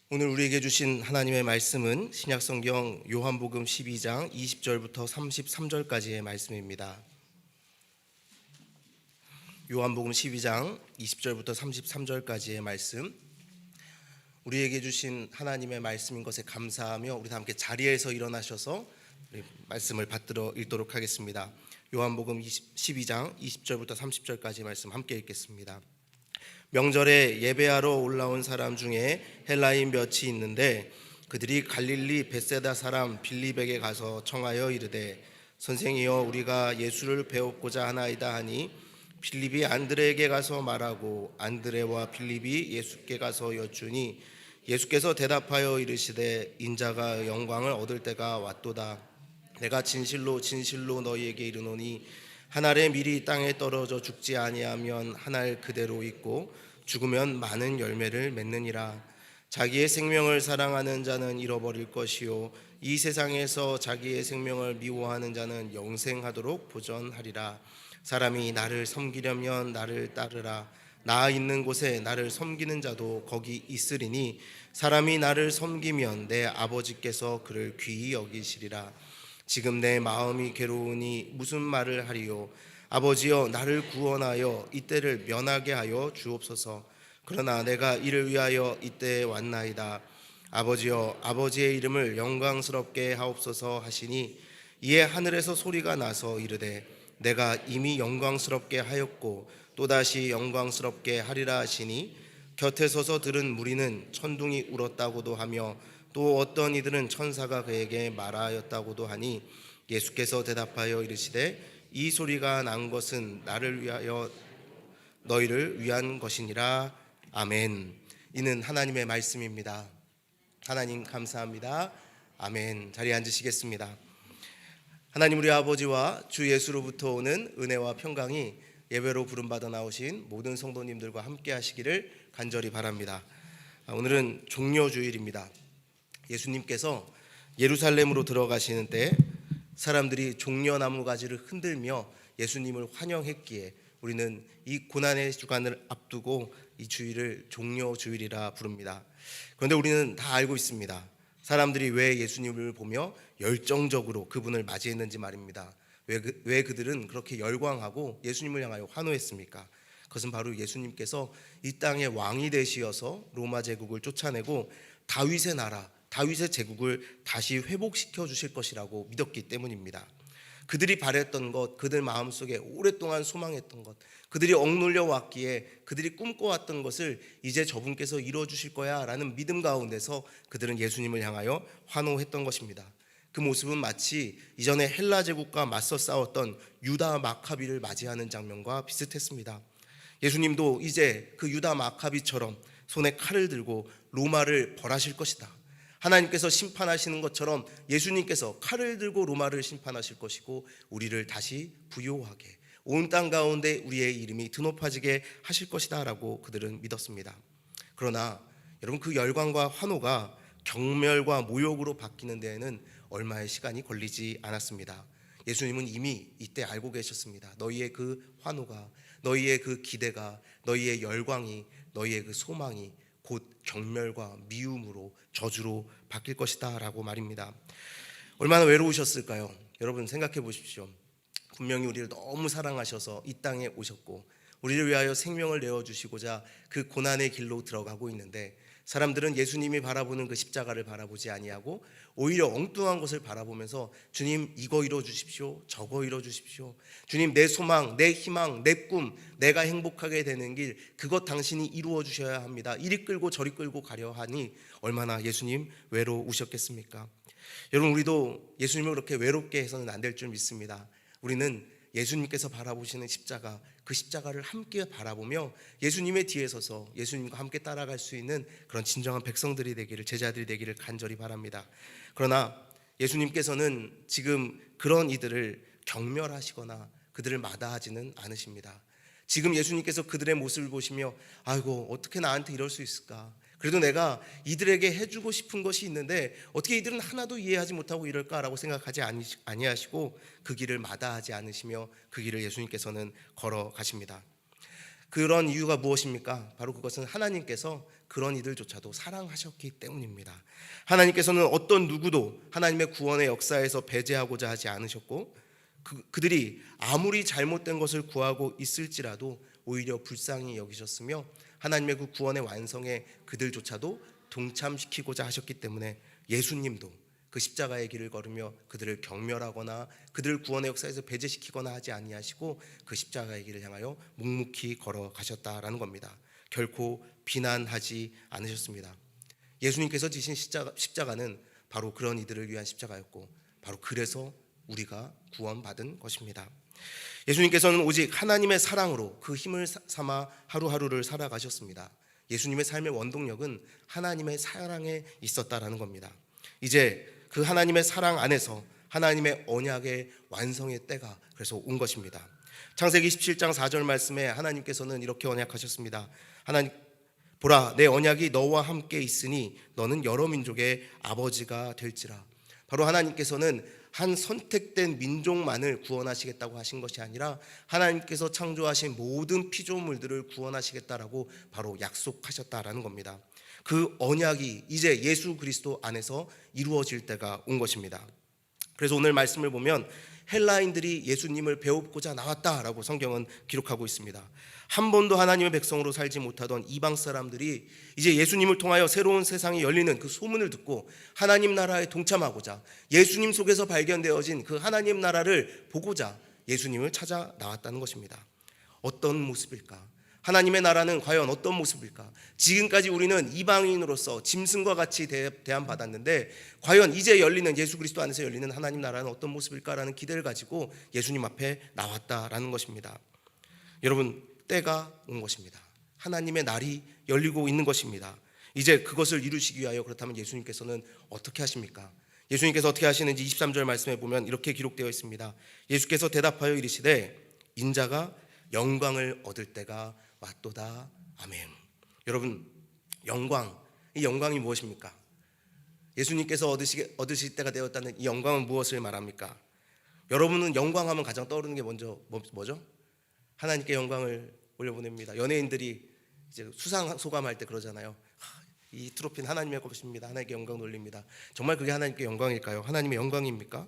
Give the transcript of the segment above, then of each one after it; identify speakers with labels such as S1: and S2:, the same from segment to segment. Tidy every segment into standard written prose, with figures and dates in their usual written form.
S1: 오늘 우리에게 주신 하나님의 말씀은 신약성경 요한복음 12장 20절부터 33절까지의 말씀입니다. 요한복음 12장 20절부터 33절까지의 말씀, 우리에게 주신 하나님의 말씀인 것에 감사하며 우리 다 함께 자리에서 일어나셔서 말씀을 받들어 읽도록 하겠습니다. 요한복음 12장 20절부터 30절까지 말씀 함께 읽겠습니다. 명절에 예배하러 올라온 사람 중에 헬라인 몇이 있는데 그들이 갈릴리 벳세다 사람 빌립에게 가서 청하여 이르되 선생이여 우리가 예수를 배웠고자 하나이다 하니 빌립이 안드레에게 가서 말하고 안드레와 빌립이 예수께 가서 여쭈니 예수께서 대답하여 이르시되 인자가 영광을 얻을 때가 왔도다. 내가 진실로 진실로 너희에게 이르노니 한 알의 밀이 땅에 떨어져 죽지 아니하면 한 알 그대로 있고 죽으면 많은 열매를 맺느니라. 자기의 생명을 사랑하는 자는 잃어버릴 것이요 이 세상에서 자기의 생명을 미워하는 자는 영생하도록 보전하리라. 사람이 나를 섬기려면 나를 따르라. 나 있는 곳에 나를 섬기는 자도 거기 있으리니 사람이 나를 섬기면 내 아버지께서 그를 귀히 여기시리라. 지금 내 마음이 괴로우니 무슨 말을 하리요. 아버지여 나를 구원하여 이때를 면하게 하여 주옵소서. 그러나 내가 이를 위하여 이때에 왔나이다. 아버지여 아버지의 이름을 영광스럽게 하옵소서 하시니 이에 하늘에서 소리가 나서 이르되 내가 이미 영광스럽게 하였고 또다시 영광스럽게 하리라 하시니 곁에 서서 들은 무리는 천둥이 울었다고도 하며 또 어떤 이들은 천사가 그에게 말하였다고도 하니 예수께서 대답하여 이르시되 이 소리가 난 것은 나를 위하여 너희를 위한 것이니라. 아멘. 이는 하나님의 말씀입니다. 하나님 감사합니다. 아멘. 자리에 앉으시겠습니다. 하나님 우리 아버지와 주 예수로부터 오는 은혜와 평강이 예배로 부름받아 나오신 모든 성도님들과 함께 하시기를 간절히 바랍니다. 오늘은 종려주일입니다. 예수님께서 예루살렘으로 들어가시는 때 사람들이 종려나무 가지를 흔들며 예수님을 환영했기에 우리는 이 고난의 주간을 앞두고 이 주일을 종려주일이라 부릅니다. 그런데 우리는 다 알고 있습니다. 사람들이 왜 예수님을 보며 열정적으로 그분을 맞이했는지 말입니다. 왜 그들은 그렇게 열광하고 예수님을 향하여 환호했습니까? 그것은 바로 예수님께서 이 땅의 왕이 되시어서 로마 제국을 쫓아내고 다윗의 나라, 다윗의 제국을 다시 회복시켜 주실 것이라고 믿었기 때문입니다. 그들이 바랬던 것, 그들 마음속에 오랫동안 소망했던 것, 그들이 억눌려 왔기에 그들이 꿈꿔왔던 것을 이제 저분께서 이루어주실 거야 라는 믿음 가운데서 그들은 예수님을 향하여 환호했던 것입니다. 그 모습은 마치 이전에 헬라 제국과 맞서 싸웠던 유다 마카비를 맞이하는 장면과 비슷했습니다. 예수님도 이제 그 유다 마카비처럼 손에 칼을 들고 로마를 벌하실 것이다. 하나님께서 심판하시는 것처럼 예수님께서 칼을 들고 로마를 심판하실 것이고 우리를 다시 부요하게 온 땅 가운데 우리의 이름이 드높아지게 하실 것이다 라고 그들은 믿었습니다. 그러나 여러분 그 열광과 환호가 경멸과 모욕으로 바뀌는 데에는 얼마의 시간이 걸리지 않았습니다. 예수님은 이미 이때 알고 계셨습니다. 너희의 그 환호가, 너희의 그 기대가, 너희의 열광이, 너희의 그 소망이 곧 경멸과 미움으로 저주로 바뀔 것이다 라고 말입니다. 얼마나 외로우셨을까요? 여러분 생각해 보십시오. 분명히 우리를 너무 사랑하셔서 이 땅에 오셨고 우리를 위하여 생명을 내어주시고자 그 고난의 길로 들어가고 있는데 사람들은 예수님이 바라보는 그 십자가를 바라보지 아니하고 오히려 엉뚱한 것을 바라보면서 주님 이거 이뤄주십시오, 저거 이뤄주십시오, 주님 내 소망, 내 희망, 내 꿈, 내가 행복하게 되는 길 그것 당신이 이루어 주셔야 합니다. 이리 끌고 저리 끌고 가려 하니 얼마나 예수님 외로우셨겠습니까? 여러분 우리도 예수님을 그렇게 외롭게 해서는 안 될 줄 믿습니다. 우리는 예수님께서 바라보시는 십자가, 그 십자가를 함께 바라보며 예수님의 뒤에 서서 예수님과 함께 따라갈 수 있는 그런 진정한 백성들이 되기를, 제자들이 되기를 간절히 바랍니다. 그러나 예수님께서는 지금 그런 이들을 경멸하시거나 그들을 마다하지는 않으십니다. 지금 예수님께서 그들의 모습을 보시며 아이고 어떻게 나한테 이럴 수 있을까, 그래도 내가 이들에게 해주고 싶은 것이 있는데 어떻게 이들은 하나도 이해하지 못하고 이럴까라고 생각하지 아니하시고 그 길을 마다하지 않으시며 그 길을 예수님께서는 걸어가십니다. 그런 이유가 무엇입니까? 바로 그것은 하나님께서 그런 이들조차도 사랑하셨기 때문입니다. 하나님께서는 어떤 누구도 하나님의 구원의 역사에서 배제하고자 하지 않으셨고 그들이 아무리 잘못된 것을 구하고 있을지라도 오히려 불쌍히 여기셨으며 하나님의 그 구원의 완성에 그들조차도 동참시키고자 하셨기 때문에 예수님도 그 십자가의 길을 걸으며 그들을 경멸하거나 그들을 구원의 역사에서 배제시키거나 하지 아니하시고 그 십자가의 길을 향하여 묵묵히 걸어가셨다라는 겁니다. 결코 비난하지 않으셨습니다. 예수님께서 지신 십자가는 바로 그런 이들을 위한 십자가였고 바로 그래서 우리가 구원받은 것입니다. 예수님께서는 오직 하나님의 사랑으로 그 힘을 삼아 하루하루를 살아가셨습니다. 예수님의 삶의 원동력은 하나님의 사랑에 있었다라는 겁니다. 이제 그 하나님의 사랑 안에서 하나님의 언약의 완성의 때가 그래서 온 것입니다. 창세기 17장 4절 말씀에 하나님께서는 이렇게 언약하셨습니다. 하나님 보라 내 언약이 너와 함께 있으니 너는 여러 민족의 아버지가 될지라. 바로 하나님께서는 한 선택된 민족만을 구원하시겠다고 하신 것이 아니라 하나님께서 창조하신 모든 피조물들을 구원하시겠다라고 바로 약속하셨다라는 겁니다. 그 언약이 이제 예수 그리스도 안에서 이루어질 때가 온 것입니다. 그래서 오늘 말씀을 보면 헬라인들이 예수님을 배우고자 나왔다라고 성경은 기록하고 있습니다. 한 번도 하나님의 백성으로 살지 못하던 이방 사람들이 이제 예수님을 통하여 새로운 세상이 열리는 그 소문을 듣고 하나님 나라에 동참하고자 예수님 속에서 발견되어진 그 하나님 나라를 보고자 예수님을 찾아 나왔다는 것입니다. 어떤 모습일까? 하나님의 나라는 과연 어떤 모습일까? 지금까지 우리는 이방인으로서 짐승과 같이 대함받았는데 과연 이제 열리는 예수 그리스도 안에서 열리는 하나님 나라는 어떤 모습일까라는 기대를 가지고 예수님 앞에 나왔다라는 것입니다. 여러분, 때가 온 것입니다. 하나님의 날이 열리고 있는 것입니다. 이제 그것을 이루시기 위하여 그렇다면 예수님께서는 어떻게 하십니까? 예수님께서 어떻게 하시는지 23절 말씀에 보면 이렇게 기록되어 있습니다. 예수께서 대답하여 이르시되 인자가 영광을 얻을 때가 왔도다. 아멘. 여러분, 영광, 이 영광이 무엇입니까? 예수님께서 얻으실 때가 되었다는 이 영광은 무엇을 말합니까? 여러분은 영광하면 가장 떠오르는 게 먼저 뭐죠? 하나님께 영광을 올려보냅니다. 연예인들이 이제 수상 소감할 때 그러잖아요. 이 트로피는 하나님의 것입니다. 하나님께 영광 돌립니다. 정말 그게 하나님께 영광일까요? 하나님의 영광입니까?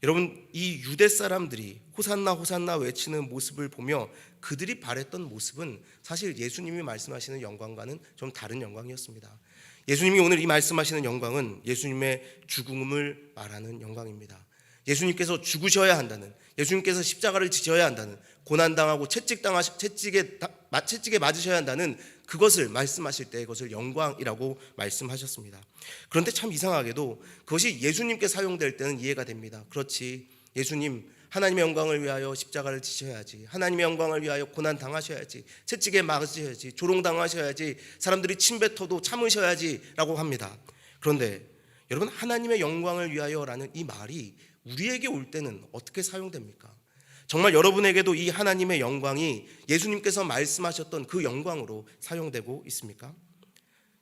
S1: 여러분, 이 유대 사람들이 호산나 호산나 외치는 모습을 보며 그들이 바랬던 모습은 사실 예수님이 말씀하시는 영광과는 좀 다른 영광이었습니다. 예수님이 오늘 이 말씀하시는 영광은 예수님의 죽음을 말하는 영광입니다. 예수님께서 죽으셔야 한다는, 예수님께서 십자가를 지셔야 한다는, 고난당하고 채찍에 맞으셔야 한다는 그것을 말씀하실 때 그것을 영광이라고 말씀하셨습니다. 그런데 참 이상하게도 그것이 예수님께 사용될 때는 이해가 됩니다. 그렇지, 예수님 하나님의 영광을 위하여 십자가를 지셔야지, 하나님의 영광을 위하여 고난 당하셔야지, 채찍에 맞으셔야지, 조롱당하셔야지, 사람들이 침뱉어도 참으셔야지 라고 합니다. 그런데 여러분, 하나님의 영광을 위하여라는 이 말이 우리에게 올 때는 어떻게 사용됩니까? 정말 여러분에게도 이 하나님의 영광이 예수님께서 말씀하셨던 그 영광으로 사용되고 있습니까?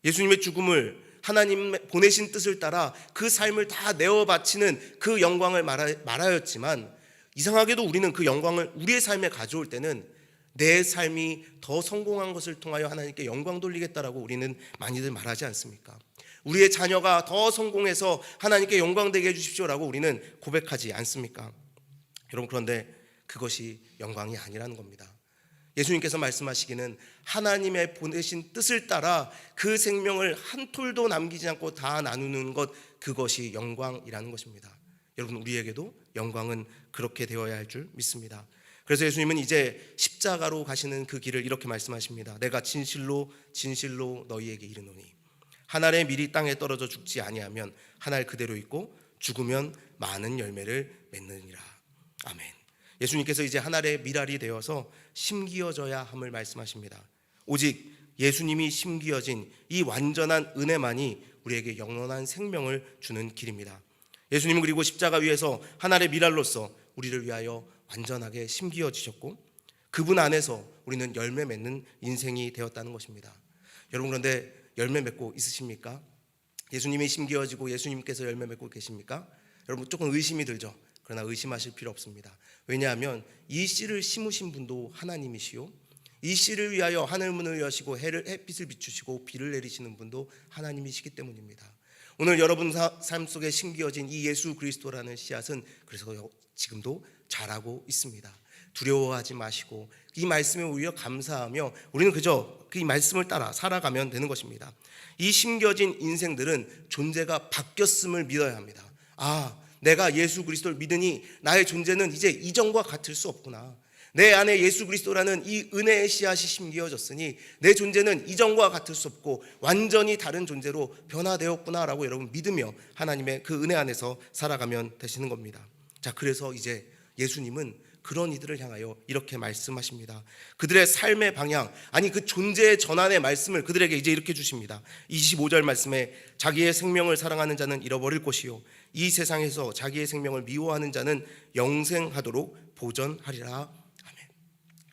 S1: 예수님의 죽음을 하나님 보내신 뜻을 따라 그 삶을 다 내어 바치는 그 영광을 말하였지만 이상하게도 우리는 그 영광을 우리의 삶에 가져올 때는 내 삶이 더 성공한 것을 통하여 하나님께 영광 돌리겠다라고 우리는 많이들 말하지 않습니까? 우리의 자녀가 더 성공해서 하나님께 영광되게 해주십시오라고 우리는 고백하지 않습니까? 여러분, 그런데 그것이 영광이 아니라는 겁니다. 예수님께서 말씀하시기는 하나님의 보내신 뜻을 따라 그 생명을 한 톨도 남기지 않고 다 나누는 것, 그것이 영광이라는 것입니다. 여러분, 우리에게도 영광은 그렇게 되어야 할 줄 믿습니다. 그래서 예수님은 이제 십자가로 가시는 그 길을 이렇게 말씀하십니다. 내가 진실로 진실로 너희에게 이르노니 한 알의 밀이 땅에 떨어져 죽지 아니하면 한 알 그대로 있고 죽으면 많은 열매를 맺느니라. 아멘. 예수님께서 이제 한 알의 밀알이 되어서 심기어져야 함을 말씀하십니다. 오직 예수님이 심기어진 이 완전한 은혜만이 우리에게 영원한 생명을 주는 길입니다. 예수님은 그리고 십자가 위에서 한 알의 밀알로서 우리를 위하여 완전하게 심기어지셨고 그분 안에서 우리는 열매 맺는 인생이 되었다는 것입니다. 여러분, 그런데 열매 맺고 있으십니까? 예수님이 심기어지고 예수님께서 열매 맺고 계십니까? 여러분, 조금 의심이 들죠. 그러나 의심하실 필요 없습니다. 왜냐하면 이 씨를 심으신 분도 하나님이시요, 이 씨를 위하여 하늘 문을 여시고 햇빛을 비추시고 비를 내리시는 분도 하나님이시기 때문입니다. 오늘 여러분 삶 속에 심겨진 이 예수 그리스도라는 씨앗은 그래서 지금도 자라고 있습니다. 두려워하지 마시고 이 말씀에 오히려 감사하며 우리는 그저 그 이 말씀을 따라 살아가면 되는 것입니다. 이 심겨진 인생들은 존재가 바뀌었음을 믿어야 합니다. 내가 예수 그리스도를 믿으니 나의 존재는 이제 이전과 같을 수 없구나. 내 안에 예수 그리스도라는 이 은혜의 씨앗이 심겨졌으니 내 존재는 이전과 같을 수 없고 완전히 다른 존재로 변화되었구나라고 여러분 믿으며 하나님의 그 은혜 안에서 살아가면 되시는 겁니다. 자, 그래서 이제 예수님은 그런 이들을 향하여 이렇게 말씀하십니다. 그들의 삶의 방향, 그 존재의 전환의 말씀을 그들에게 이제 이렇게 주십니다. 25절 말씀에 자기의 생명을 사랑하는 자는 잃어버릴 것이요 이 세상에서 자기의 생명을 미워하는 자는 영생하도록 보전하리라. 아멘.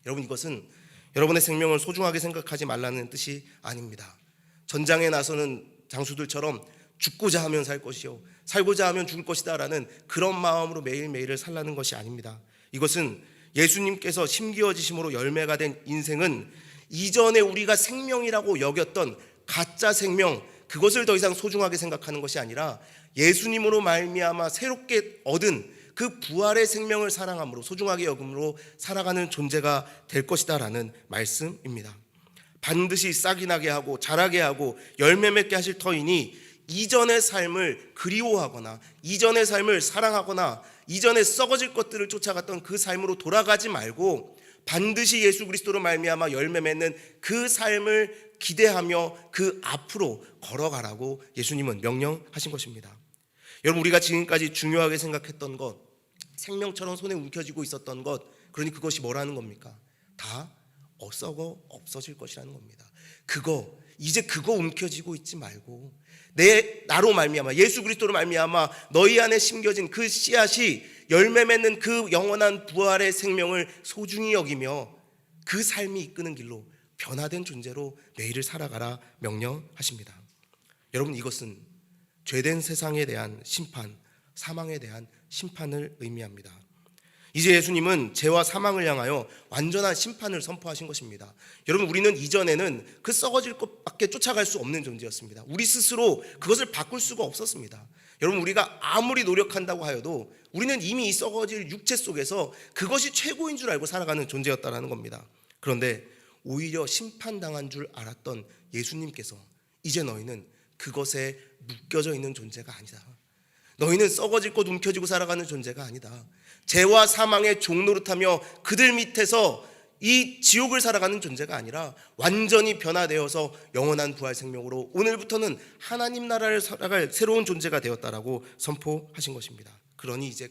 S1: 여러분, 이것은 여러분의 생명을 소중하게 생각하지 말라는 뜻이 아닙니다. 전장에 나서는 장수들처럼 죽고자 하면 살 것이요 살고자 하면 죽을 것이다 라는 그런 마음으로 매일매일을 살라는 것이 아닙니다. 이것은 예수님께서 심기어지심으로 열매가 된 인생은 이전에 우리가 생명이라고 여겼던 가짜 생명, 그것을 더 이상 소중하게 생각하는 것이 아니라 예수님으로 말미암아 새롭게 얻은 그 부활의 생명을 사랑함으로 소중하게 여김으로 살아가는 존재가 될 것이다 라는 말씀입니다. 반드시 싹이 나게 하고 자라게 하고 열매 맺게 하실 터이니 이전의 삶을 그리워하거나 이전의 삶을 사랑하거나 이전에 썩어질 것들을 쫓아갔던 그 삶으로 돌아가지 말고 반드시 예수 그리스도로 말미암아 열매 맺는 그 삶을 기대하며 그 앞으로 걸어가라고 예수님은 명령하신 것입니다. 여러분, 우리가 지금까지 중요하게 생각했던 것, 생명처럼 손에 움켜쥐고 있었던 것, 그러니 그것이 뭐라는 겁니까? 다 썩어 없어질 것이라는 겁니다. 이제 그거 움켜쥐고 있지 말고 나로 말미암아 예수 그리스도로 말미암아 너희 안에 심겨진 그 씨앗이 열매 맺는 그 영원한 부활의 생명을 소중히 여기며 그 삶이 이끄는 길로 변화된 존재로 매일을 살아가라 명령하십니다. 여러분, 이것은 죄된 세상에 대한 심판, 사망에 대한 심판을 의미합니다. 이제 예수님은 죄와 사망을 향하여 완전한 심판을 선포하신 것입니다. 여러분, 우리는 이전에는 그 썩어질 것밖에 쫓아갈 수 없는 존재였습니다. 우리 스스로 그것을 바꿀 수가 없었습니다. 여러분, 우리가 아무리 노력한다고 하여도 우리는 이미 이 썩어질 육체 속에서 그것이 최고인 줄 알고 살아가는 존재였다는 겁니다. 그런데 오히려 심판당한 줄 알았던 예수님께서 이제 너희는 그것에 묶여져 있는 존재가 아니다. 너희는 썩어질 것 움켜쥐고 살아가는 존재가 아니다. 죄와 사망의 종노릇하며 그들 밑에서 이 지옥을 살아가는 존재가 아니라 완전히 변화되어서 영원한 부활 생명으로 오늘부터는 하나님 나라를 살아갈 새로운 존재가 되었다라고 선포하신 것입니다. 그러니 이제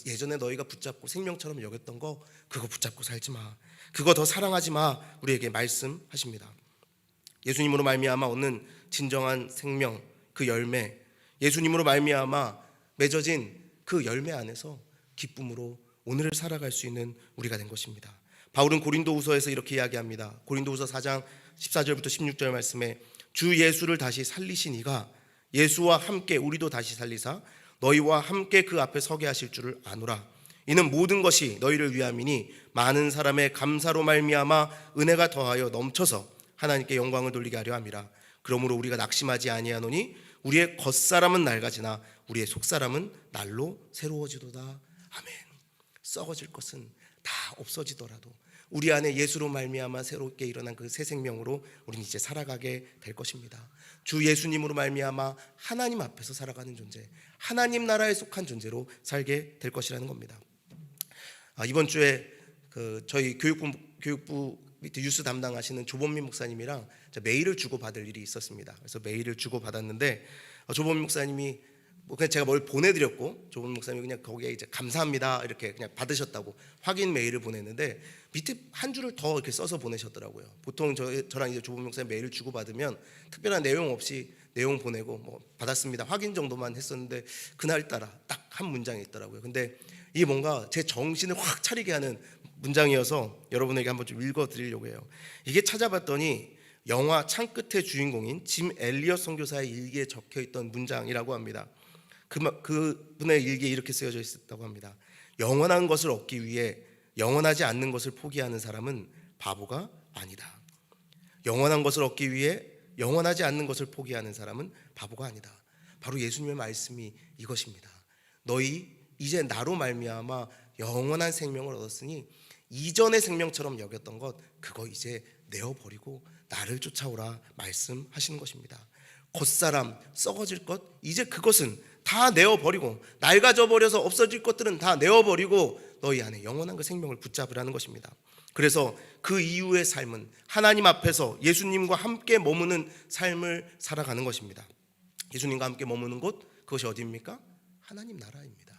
S1: 예전에 너희가 붙잡고 생명처럼 여겼던 거, 그거 붙잡고 살지 마. 그거 더 사랑하지 마. 우리에게 말씀하십니다. 예수님으로 말미암아 얻는 진정한 생명, 그 열매, 예수님으로 말미암아 맺어진 그 열매 안에서 기쁨으로 오늘을 살아갈 수 있는 우리가 된 것입니다. 바울은 고린도후서에서 이렇게 이야기합니다. 고린도후서 4장 14절부터 16절 말씀에 주 예수를 다시 살리신 이가 예수와 함께 우리도 다시 살리사 너희와 함께 그 앞에 서게 하실 줄을 아노라. 이는 모든 것이 너희를 위함이니 많은 사람의 감사로 말미암아 은혜가 더하여 넘쳐서 하나님께 영광을 돌리게 하려 함이라. 그러므로 우리가 낙심하지 아니하노니 우리의 겉사람은 낡아지나 우리의 속사람은 날로 새로워지도다. 아멘. 썩어질 것은 다 없어지더라도 우리 안에 예수로 말미암아 새롭게 일어난 그 새 생명으로 우리는 이제 살아가게 될 것입니다. 주 예수님으로 말미암아 하나님 앞에서 살아가는 존재, 하나님 나라에 속한 존재로 살게 될 것이라는 겁니다. 이번 주에 저희 교육부 밑에 뉴스 담당하시는 조범민 목사님이랑 메일을 주고받을 일이 있었습니다. 그래서 메일을 주고받았는데 조범민 목사님이 그냥 제가 뭘 보내드렸고 조범민 목사님이 그냥 거기에 이제 감사합니다 이렇게 그냥 받으셨다고 확인 메일을 보냈는데 밑에 한 줄을 더 이렇게 써서 보내셨더라고요. 보통 저랑 이제 조범민 목사님 메일을 주고받으면 특별한 내용 없이 내용 보내고 뭐 받았습니다 확인 정도만 했었는데 그날따라 딱 한 문장이 있더라고요. 근데 이게 뭔가 제 정신을 확 차리게 하는 문장이어서 여러분에게 한번 좀 읽어드리려고 해요. 이게 찾아봤더니 영화 창끝의 주인공인 짐 엘리엇 선교사의 일기에 적혀있던 문장이라고 합니다. 그분의 일기에 이렇게 쓰여져 있었다고 합니다. 영원한 것을 얻기 위해 영원하지 않는 것을 포기하는 사람은 바보가 아니다. 영원한 것을 얻기 위해 영원하지 않는 것을 포기하는 사람은 바보가 아니다. 바로 예수님의 말씀이 이것입니다. 너희 이제 나로 말미암아 영원한 생명을 얻었으니 이전의 생명처럼 여겼던 것 그거 이제 내어버리고 나를 쫓아오라 말씀하시는 것입니다. 겉사람 썩어질 것 이제 그것은 다 내어버리고 낡아져 버려서 없어질 것들은 다 내어버리고 너희 안에 영원한 그 생명을 붙잡으라는 것입니다. 그래서 그 이후의 삶은 하나님 앞에서 예수님과 함께 머무는 삶을 살아가는 것입니다. 예수님과 함께 머무는 곳 그것이 어디입니까? 하나님 나라입니다.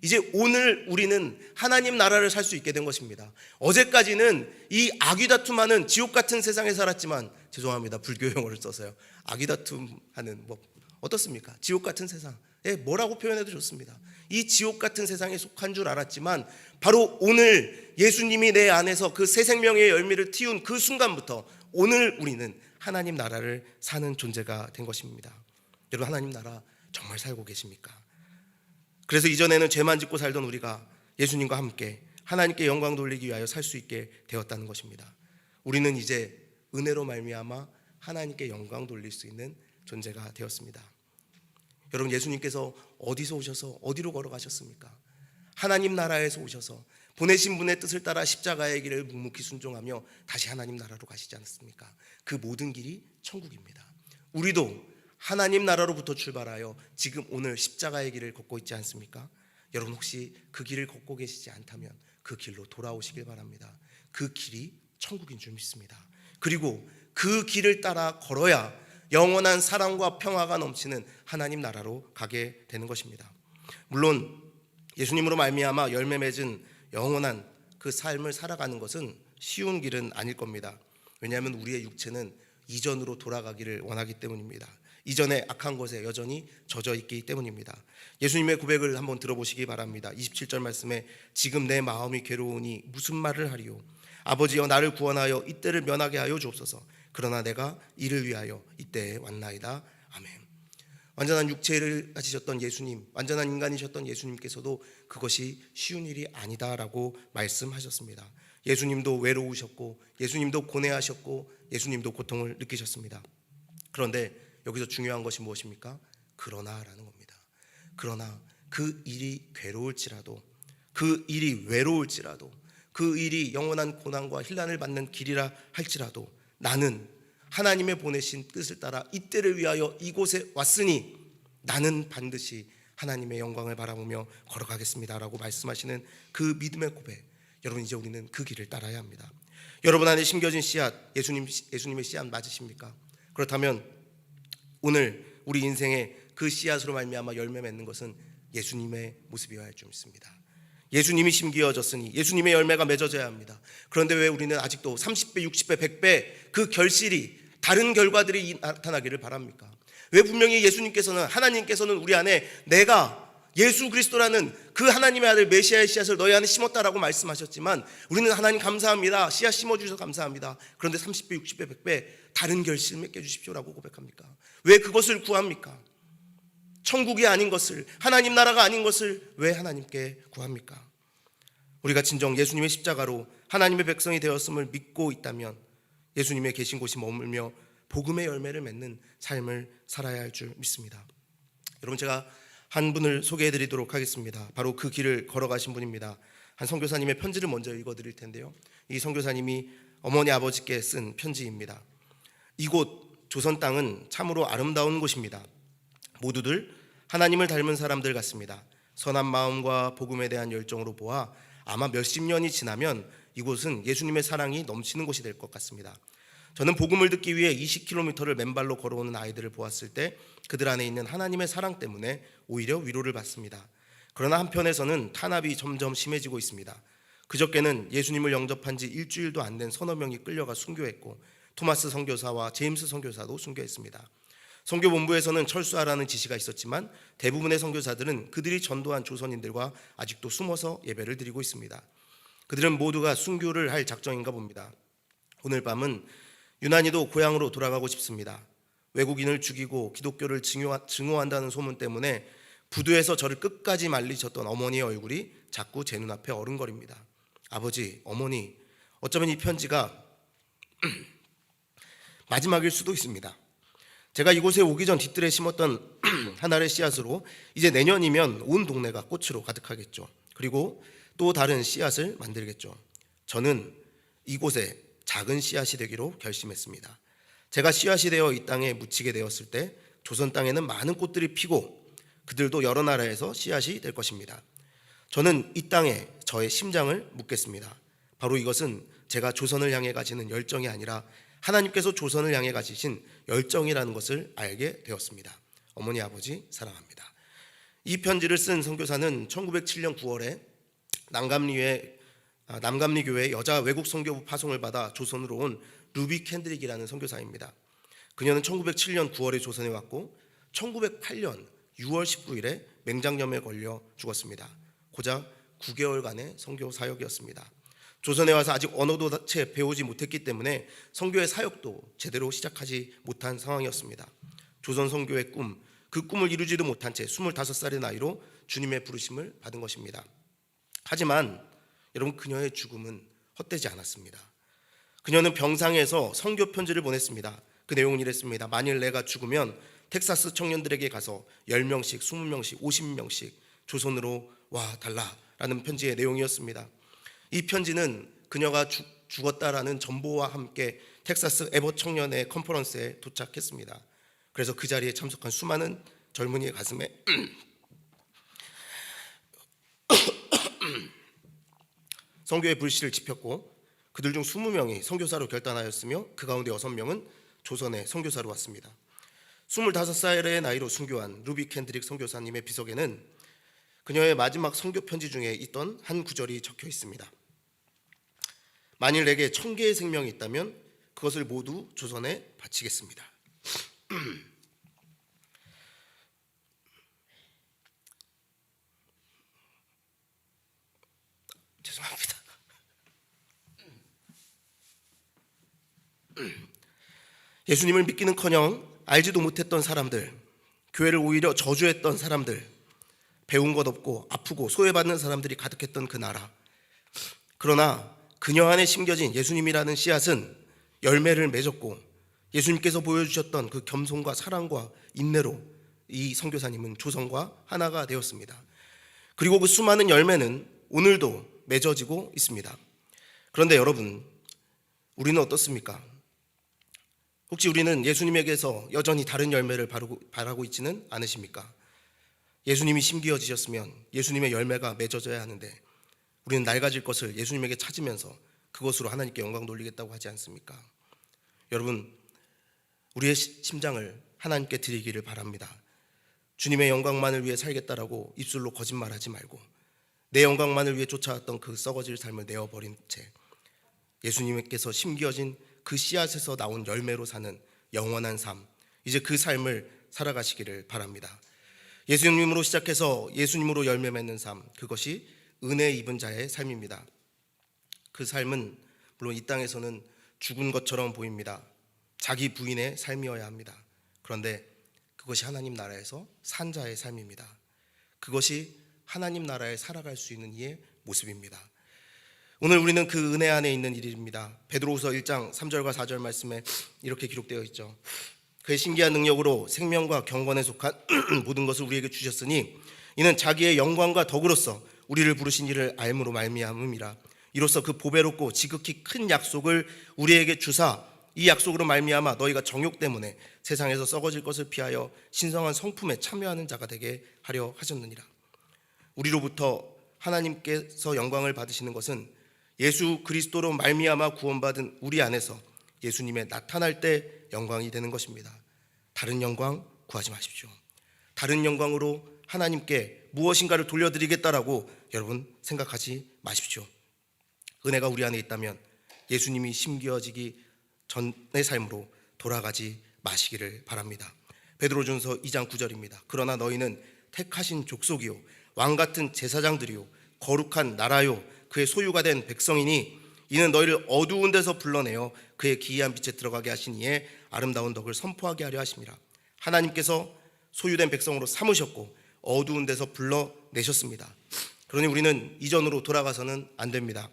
S1: 이제 오늘 우리는 하나님 나라를 살 수 있게 된 것입니다. 어제까지는 이 아귀다툼하는 지옥 같은 세상에 살았지만, 죄송합니다, 불교 용어를 써서요, 아귀다툼하는 어떻습니까? 지옥 같은 세상, 뭐라고 표현해도 좋습니다. 이 지옥 같은 세상에 속한 줄 알았지만 바로 오늘 예수님이 내 안에서 그 새 생명의 열매를 틔운 그 순간부터 오늘 우리는 하나님 나라를 사는 존재가 된 것입니다. 여러분, 하나님 나라 정말 살고 계십니까? 그래서 이전에는 죄만 짓고 살던 우리가 예수님과 함께 하나님께 영광 돌리기 위하여 살 수 있게 되었다는 것입니다. 우리는 이제 은혜로 말미암아 하나님께 영광 돌릴 수 있는 존재가 되었습니다. 여러분, 예수님께서 어디서 오셔서 어디로 걸어가셨습니까? 하나님 나라에서 오셔서 보내신 분의 뜻을 따라 십자가의 길을 묵묵히 순종하며 다시 하나님 나라로 가시지 않았습니까? 그 모든 길이 천국입니다. 우리도 하나님 나라로부터 출발하여 지금 오늘 십자가의 길을 걷고 있지 않습니까? 여러분, 혹시 그 길을 걷고 계시지 않다면 그 길로 돌아오시길 바랍니다. 그 길이 천국인 줄 믿습니다. 그리고 그 길을 따라 걸어야 영원한 사랑과 평화가 넘치는 하나님 나라로 가게 되는 것입니다. 물론 예수님으로 말미암아 열매 맺은 영원한 그 삶을 살아가는 것은 쉬운 길은 아닐 겁니다. 왜냐하면 우리의 육체는 이전으로 돌아가기를 원하기 때문입니다. 이전에 악한 것에 여전히 젖어 있기 때문입니다. 예수님의 고백을 한번 들어보시기 바랍니다. 27절 말씀에 지금 내 마음이 괴로우니 무슨 말을 하리요? 아버지여, 나를 구원하여 이때를 면하게 하여 주옵소서. 그러나 내가 이를 위하여 이때에 왔나이다. 아멘. 완전한 육체를 가지셨던 예수님, 완전한 인간이셨던 예수님께서도 그것이 쉬운 일이 아니다라고 말씀하셨습니다. 예수님도 외로우셨고 예수님도 고뇌하셨고 예수님도 고통을 느끼셨습니다. 그런데 여기서 중요한 것이 무엇입니까? 그러나라는 겁니다. 그러나 그 일이 괴로울지라도, 그 일이 외로울지라도, 그 일이 영원한 고난과 혼란을 받는 길이라 할지라도 나는 하나님의 보내신 뜻을 따라 이때를 위하여 이곳에 왔으니 나는 반드시 하나님의 영광을 바라보며 걸어가겠습니다라고 말씀하시는 그 믿음의 고백, 여러분, 이제 우리는 그 길을 따라야 합니다. 여러분 안에 심겨진 씨앗, 예수님의 씨앗 맞으십니까? 그렇다면 오늘 우리 인생에 그 씨앗으로 말미암아 열매 맺는 것은 예수님의 모습이어야 할 줄 믿습니다. 예수님이 심기어졌으니 예수님의 열매가 맺어져야 합니다. 그런데 왜 우리는 아직도 30배, 60배, 100배 그 결실이, 다른 결과들이 나타나기를 바랍니까? 왜 분명히 예수님께서는, 하나님께서는 우리 안에 내가 예수 그리스도라는 그 하나님의 아들 메시아의 씨앗을 너희 안에 심었다라고 말씀하셨지만 우리는 하나님 감사합니다, 씨앗 심어주셔서 감사합니다. 그런데 30배, 60배, 100배 다른 결실 맺게 해주십시오라고 고백합니까? 왜 그것을 구합니까? 천국이 아닌 것을, 하나님 나라가 아닌 것을 왜 하나님께 구합니까? 우리가 진정 예수님의 십자가로 하나님의 백성이 되었음을 믿고 있다면 예수님의 계신 곳이 머물며 복음의 열매를 맺는 삶을 살아야 할 줄 믿습니다. 여러분, 제가 한 분을 소개해 드리도록 하겠습니다. 바로 그 길을 걸어가신 분입니다. 한 선교사님의 편지를 먼저 읽어 드릴 텐데요, 이 선교사님이 어머니 아버지께 쓴 편지입니다. 이곳 조선 땅은 참으로 아름다운 곳입니다. 모두들 하나님을 닮은 사람들 같습니다. 선한 마음과 복음에 대한 열정으로 보아 아마 몇십 년이 지나면 이곳은 예수님의 사랑이 넘치는 곳이 될 것 같습니다. 저는 복음을 듣기 위해 20km를 맨발로 걸어오는 아이들을 보았을 때 그들 안에 있는 하나님의 사랑 때문에 오히려 위로를 받습니다. 그러나 한편에서는 탄압이 점점 심해지고 있습니다. 그저께는 예수님을 영접한 지 일주일도 안 된 서너 명이 끌려가 순교했고 토마스 선교사와 제임스 선교사도 순교했습니다. 선교본부에서는 철수하라는 지시가 있었지만 대부분의 선교사들은 그들이 전도한 조선인들과 아직도 숨어서 예배를 드리고 있습니다. 그들은 모두가 순교를 할 작정인가 봅니다. 오늘 밤은 유난히도 고향으로 돌아가고 싶습니다. 외국인을 죽이고 기독교를 증오한다는 소문 때문에 부두에서 저를 끝까지 말리셨던 어머니의 얼굴이 자꾸 제 눈앞에 어른거립니다. 아버지, 어머니, 어쩌면 이 편지가 마지막일 수도 있습니다. 제가 이곳에 오기 전 뒤뜰에 심었던 한 알의 씨앗으로 이제 내년이면 온 동네가 꽃으로 가득하겠죠. 그리고 또 다른 씨앗을 만들겠죠. 저는 이곳에 작은 씨앗이 되기로 결심했습니다. 제가 씨앗이 되어 이 땅에 묻히게 되었을 때 조선 땅에는 많은 꽃들이 피고 그들도 여러 나라에서 씨앗이 될 것입니다. 저는 이 땅에 저의 심장을 묻겠습니다. 바로 이것은 제가 조선을 향해 가지는 열정이 아니라 하나님께서 조선을 향해 가지신 열정이라는 것을 알게 되었습니다. 어머니 아버지 사랑합니다. 이 편지를 쓴 선교사는 1907년 9월에 남감리 교회 여자 외국 선교부 파송을 받아 조선으로 온 루비 캔드릭이라는 선교사입니다. 그녀는 1907년 9월에 조선에 왔고 1908년 6월 19일에 맹장염에 걸려 죽었습니다. 고작 9개월간의 선교 사역이었습니다. 조선에 와서 아직 언어도 채 배우지 못했기 때문에 선교의 사역도 제대로 시작하지 못한 상황이었습니다. 조선 선교의 꿈, 그 꿈을 이루지도 못한 채 25살의 나이로 주님의 부르심을 받은 것입니다. 하지만 여러분, 그녀의 죽음은 헛되지 않았습니다. 그녀는 병상에서 선교 편지를 보냈습니다. 그 내용은 이랬습니다. 만일 내가 죽으면 텍사스 청년들에게 가서 10명씩, 20명씩, 50명씩 조선으로 와 달라라는 편지의 내용이었습니다. 이 편지는 그녀가 죽었다라는 전보와 함께 텍사스 에버 청년의 컨퍼런스에 도착했습니다. 그래서 그 자리에 참석한 수많은 젊은이의 가슴에 선교의 불씨를 지폈고 그들 중 20명이 선교사로 결단하였으며 그 가운데 6명은 조선에 선교사로 왔습니다. 25살의 나이로 순교한 루비 캔드릭 선교사님의 비석에는 그녀의 마지막 선교 편지 중에 있던 한 구절이 적혀 있습니다. 만일 내게 1000개의 생명이 있다면 그것을 모두 조선에 바치겠습니다. 죄송합니다. 예수님을 믿기는커녕 알지도 못했던 사람들, 교회를 오히려 저주했던 사람들, 배운 것 없고 아프고 소외받는 사람들이 가득했던 그 나라. 그러나 그녀 안에 심겨진 예수님이라는 씨앗은 열매를 맺었고 예수님께서 보여주셨던 그 겸손과 사랑과 인내로 이 선교사님은 조선과 하나가 되었습니다. 그리고 그 수많은 열매는 오늘도 맺어지고 있습니다. 그런데 여러분, 우리는 어떻습니까? 혹시 우리는 예수님에게서 여전히 다른 열매를 바라고 있지는 않으십니까? 예수님이 심기어지셨으면 예수님의 열매가 맺어져야 하는데 우리는 낡아질 것을 예수님에게 찾으면서 그것으로 하나님께 영광 돌리겠다고 하지 않습니까? 여러분, 우리의 심장을 하나님께 드리기를 바랍니다. 주님의 영광만을 위해 살겠다라고 입술로 거짓말하지 말고 내 영광만을 위해 쫓아왔던 그 썩어질 삶을 내어버린 채 예수님께서 심기어진 그 씨앗에서 나온 열매로 사는 영원한 삶, 이제 그 삶을 살아가시기를 바랍니다. 예수님으로 시작해서 예수님으로 열매 맺는 삶, 그것이 은혜 입은 자의 삶입니다. 그 삶은 물론 이 땅에서는 죽은 것처럼 보입니다. 자기 부인의 삶이어야 합니다. 그런데 그것이 하나님 나라에서 산 자의 삶입니다. 그것이 하나님 나라에 살아갈 수 있는 이의 모습입니다. 오늘 우리는 그 은혜 안에 있는 일입니다. 베드로후서 1장 3절과 4절 말씀에 이렇게 기록되어 있죠. 그의 신기한 능력으로 생명과 경건에 속한 모든 것을 우리에게 주셨으니 이는 자기의 영광과 덕으로서 우리를 부르신 이를 알므로 말미암음이라. 이로써 그 보배롭고 지극히 큰 약속을 우리에게 주사 이 약속으로 말미암아 너희가 정욕 때문에 세상에서 썩어질 것을 피하여 신성한 성품에 참여하는 자가 되게 하려 하셨느니라. 우리로부터 하나님께서 영광을 받으시는 것은 예수 그리스도로 말미암아 구원받은 우리 안에서 예수님의 나타날 때 영광이 되는 것입니다. 다른 영광 구하지 마십시오. 다른 영광으로 하나님께 무엇인가를 돌려드리겠다라고 여러분 생각하지 마십시오. 은혜가 우리 안에 있다면 예수님이 심겨지기 전의 삶으로 돌아가지 마시기를 바랍니다. 베드로전서 2장 9절입니다. 그러나 너희는 택하신 족속이요 왕같은 제사장들이요 거룩한 나라요 그의 소유가 된 백성이니 이는 너희를 어두운 데서 불러내어 그의 기이한 빛에 들어가게 하신 이의 아름다운 덕을 선포하게 하려 하심이라. 하나님께서 소유된 백성으로 삼으셨고 어두운 데서 불러내셨습니다. 그러니 우리는 이전으로 돌아가서는 안 됩니다.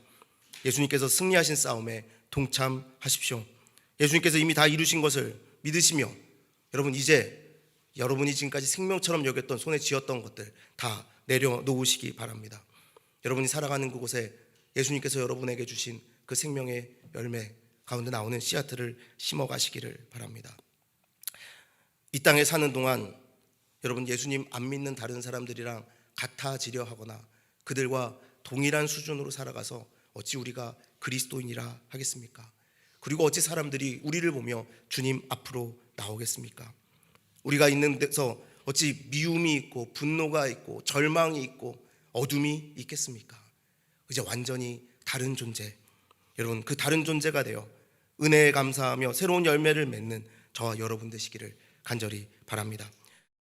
S1: 예수님께서 승리하신 싸움에 동참하십시오. 예수님께서 이미 다 이루신 것을 믿으시며 여러분 이제 여러분이 지금까지 생명처럼 여겼던 손에 쥐었던 것들 다 내려놓으시기 바랍니다. 여러분이 살아가는 그곳에 예수님께서 여러분에게 주신 그 생명의 열매 가운데 나오는 씨앗들을 심어가시기를 바랍니다. 이 땅에 사는 동안 여러분 예수님 안 믿는 다른 사람들이랑 같아지려 하거나 그들과 동일한 수준으로 살아가서 어찌 우리가 그리스도인이라 하겠습니까? 그리고 어찌 사람들이 우리를 보며 주님 앞으로 나오겠습니까? 우리가 있는 데서 어찌 미움이 있고 분노가 있고 절망이 있고 어둠이 있겠습니까? 이제 완전히 다른 존재, 여러분 그 다른 존재가 되어 은혜에 감사하며 새로운 열매를 맺는 저와 여러분 되시기를 간절히 바랍니다.